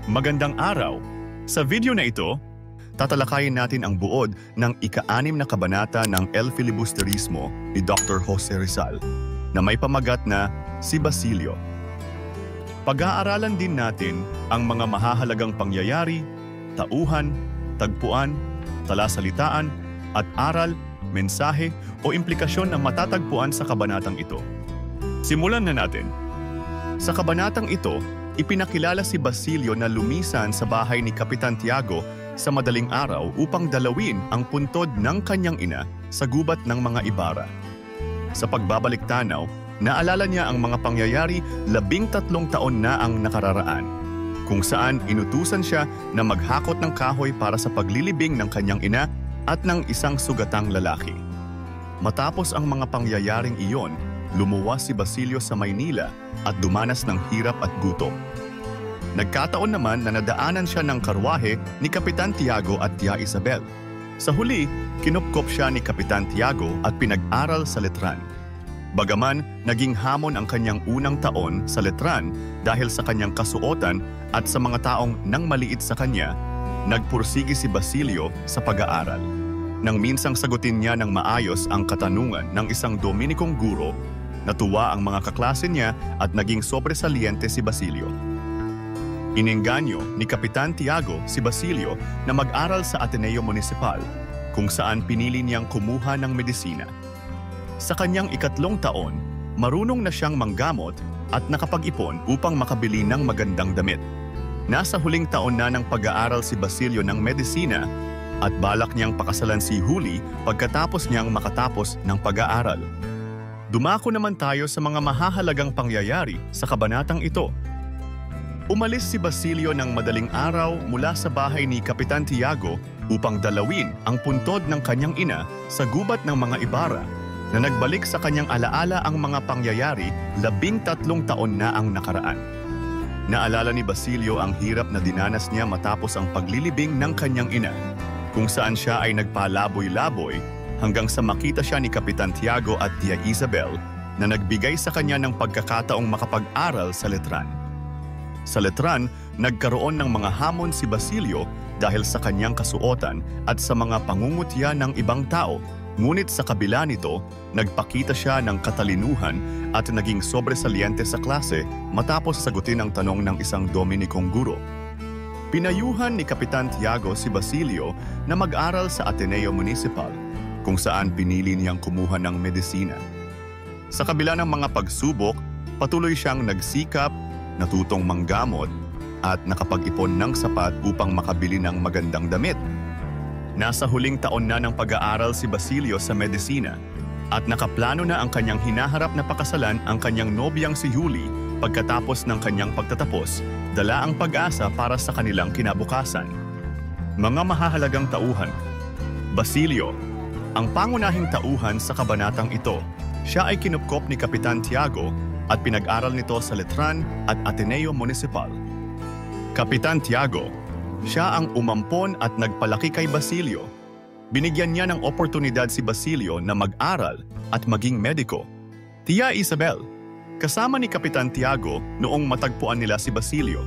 Magandang araw! Sa video na ito, tatalakayin natin ang buod ng ika-6 na kabanata ng El Filibusterismo ni Dr. Jose Rizal na may pamagat na Si Basilio. Pag-aaralan din natin ang mga mahahalagang pangyayari, tauhan, tagpuan, talasalitaan, at aral, mensahe o implikasyon na matatagpuan sa kabanatang ito. Simulan na natin. Sa kabanatang ito, ipinakilala si Basilio na lumisan sa bahay ni Kapitan Tiago sa madaling araw upang dalawin ang puntod ng kanyang ina sa gubat ng mga Ibarra. Sa pagbabalik-tanaw, naalala niya ang mga pangyayari 13 taon na ang nakararaan, kung saan inutusan siya na maghakot ng kahoy para sa paglilibing ng kanyang ina at ng isang sugatang lalaki. Matapos ang mga pangyayaring iyon, lumuwas si Basilio sa Maynila at dumanas ng hirap at gutom. Nagkataon naman na nadaanan siya ng karwahe ni Kapitan Tiago at Tia Isabel. Sa huli, kinupkop siya ni Kapitan Tiago at pinag-aral sa Letran. Bagaman, naging hamon ang kanyang unang taon sa Letran dahil sa kanyang kasuotan at sa mga taong nang maliit sa kanya, nagpursigi si Basilio sa pag-aaral. Nang minsang sagutin niya ng maayos ang katanungan ng isang Dominikong guro, natuwa ang mga kaklase niya at naging sobresaliente si Basilio. Inengganyo ni Kapitan Tiago si Basilio na mag-aral sa Ateneo Municipal, kung saan pinili niyang kumuha ng medisina. Sa kanyang 3 taon, marunong na siyang manggamot at nakapag-ipon upang makabili ng magandang damit. Nasa huling taon na ng pag-aaral si Basilio ng medisina at balak niyang pakasalan si Huli pagkatapos niyang makatapos ng pag-aaral. Dumako naman tayo sa mga mahahalagang pangyayari sa kabanatang ito. Umalis si Basilio ng madaling araw mula sa bahay ni Kapitan Tiago upang dalawin ang puntod ng kanyang ina sa gubat ng mga Ibarra na nagbalik sa kanyang alaala ang mga pangyayari 13 taon na ang nakaraan. Naalala ni Basilio ang hirap na dinanas niya matapos ang paglilibing ng kanyang ina, kung saan siya ay nagpalaboy-laboy hanggang sa makita siya ni Kapitan Tiago at Tia Isabel na nagbigay sa kanya ng pagkakataong makapag-aral sa Letran. Sa Letran, nagkaroon ng mga hamon si Basilio dahil sa kanyang kasuotan at sa mga pangungutya ng ibang tao, ngunit sa kabila nito, nagpakita siya ng katalinuhan at naging sobresaliente sa klase matapos sagutin ang tanong ng isang Dominikong guro. Pinayuhan ni Kapitan Tiago si Basilio na mag-aral sa Ateneo Municipal, kung saan pinili niyang kumuha ng medisina. Sa kabila ng mga pagsubok, patuloy siyang nagsikap, natutong manggamot, at nakapag-ipon ng sapat upang makabili ng magandang damit. Nasa huling taon na ng pag-aaral si Basilio sa medisina at nakaplano na ang kanyang hinaharap na pakasalan ang kanyang nobyang si Huli pagkatapos ng kanyang pagtatapos, dala ang pag-asa para sa kanilang kinabukasan. Mga mahahalagang tauhan. Basilio, ang pangunahing tauhan sa kabanatang ito, siya ay kinupkop ni Kapitan Tiago at pinag-aral nito sa Letran at Ateneo Municipal. Kapitan Tiago, siya ang umampon at nagpalaki kay Basilio. Binigyan niya ng oportunidad si Basilio na mag-aral at maging mediko. Tia Isabel, kasama ni Kapitan Tiago noong matagpuan nila si Basilio.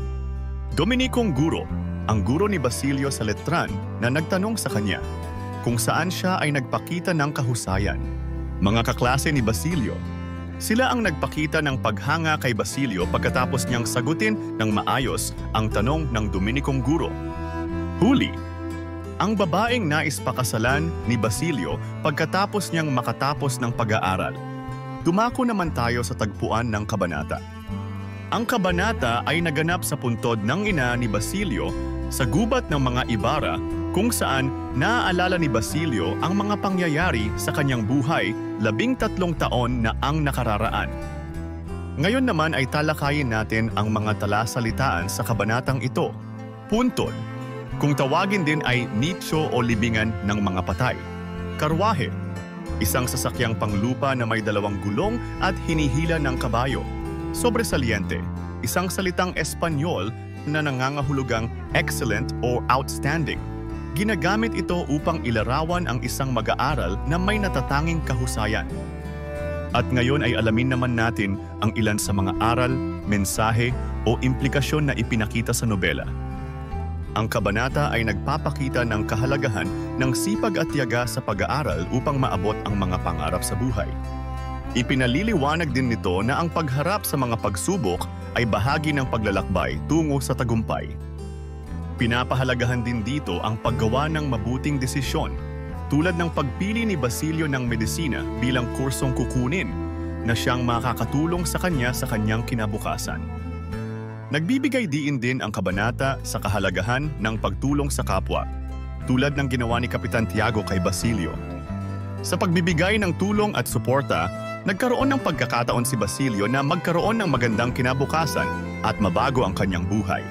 Dominikong guro, ang guro ni Basilio sa Letran na nagtanong sa kanya kung saan siya ay nagpakita ng kahusayan. Mga kaklase ni Basilio, sila ang nagpakita ng paghanga kay Basilio pagkatapos niyang sagutin ng maayos ang tanong ng Dominikong guro. Huli, ang babaeng nais pakasalan ni Basilio pagkatapos niyang makatapos ng pag-aaral. Dumako naman tayo sa tagpuan ng kabanata. Ang kabanata ay naganap sa puntod ng ina ni Basilio sa gubat ng mga Ibarra, kung saan naaalala ni Basilio ang mga pangyayari sa kanyang buhay 13 taon na ang nakararaan. Ngayon naman ay talakayin natin ang mga talasalitaan sa kabanatang ito. Puntod, kung tawagin din ay nicho o libingan ng mga patay. Karwahe, isang sasakyang panglupa na may 2 gulong at hinihila ng kabayo. Sobresaliente, isang salitang Espanyol na nangangahulugang excellent o outstanding. Ginagamit ito upang ilarawan ang isang mag-aaral na may natatanging kahusayan. At ngayon ay alamin naman natin ang ilan sa mga aral, mensahe o implikasyon na ipinakita sa nobela. Ang kabanata ay nagpapakita ng kahalagahan ng sipag at tiyaga sa pag-aaral upang maabot ang mga pangarap sa buhay. Ipinaliliwanag din nito na ang pagharap sa mga pagsubok ay bahagi ng paglalakbay tungo sa tagumpay. Pinapahalagahan din dito ang paggawa ng mabuting desisyon, tulad ng pagpili ni Basilio ng medisina bilang kursong kukunin na siyang makakatulong sa kanya sa kanyang kinabukasan. Nagbibigay diin din ang kabanata sa kahalagahan ng pagtulong sa kapwa, tulad ng ginawa ni Kapitan Tiago kay Basilio. Sa pagbibigay ng tulong at suporta, nagkaroon ng pagkakataon si Basilio na magkaroon ng magandang kinabukasan at mabago ang kanyang buhay.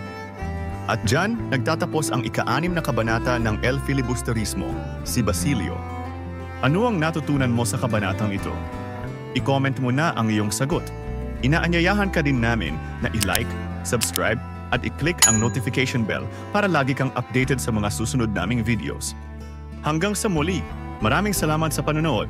At diyan, nagtatapos ang ika-6 na kabanata ng El Filibusterismo, si Basilio. Ano ang natutunan mo sa kabanatang ito? I-comment mo na ang iyong sagot. Inaanyayahan ka din namin na i-like, subscribe at i-click ang notification bell para lagi kang updated sa mga susunod naming videos. Hanggang sa muli, maraming salamat sa panonood.